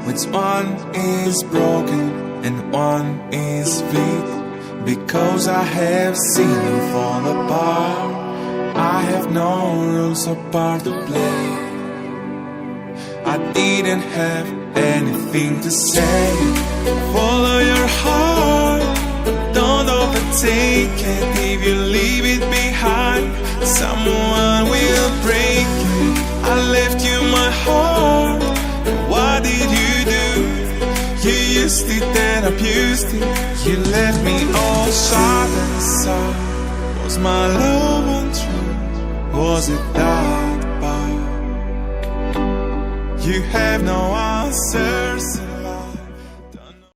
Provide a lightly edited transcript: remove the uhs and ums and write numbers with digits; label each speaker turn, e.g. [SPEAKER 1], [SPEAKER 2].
[SPEAKER 1] which one is broken and one is fleet. Because I have seen you fall apart, I have no rules or part to play. I didn't have anything to say. Follow your heart, don't overtake it. If you leave it behind, someone will break it. I left you my heart, and what did you do? You used it, then abused it. You left me all shattered inside. Was my love untrue? Was it that bad? You have no answers.